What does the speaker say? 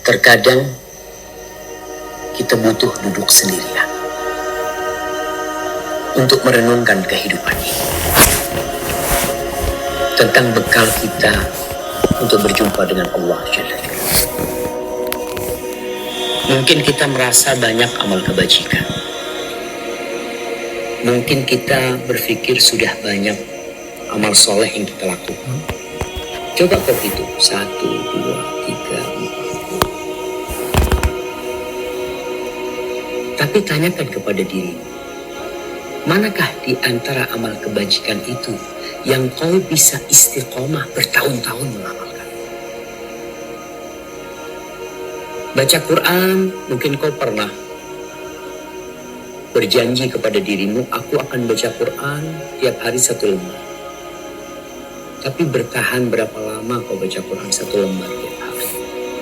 Terkadang kita butuh duduk sendirian untuk merenungkan kehidupan ini, tentang bekal kita untuk berjumpa dengan Allah Jalla Jalla. Mungkin kita merasa banyak amal kebajikan. Mungkin kita berpikir sudah banyak amal soleh yang kita lakukan. Coba kau hitung 1, 2, 3, 4. Tapi tanyakan kepada dirimu, manakah di antara amal kebajikan itu yang kau bisa istiqomah bertahun-tahun mengamalkan? Baca Quran, mungkin kau pernah berjanji kepada dirimu, aku akan baca Quran tiap hari 1 lembar. Tapi bertahan berapa lama kau baca Quran 1 lembar?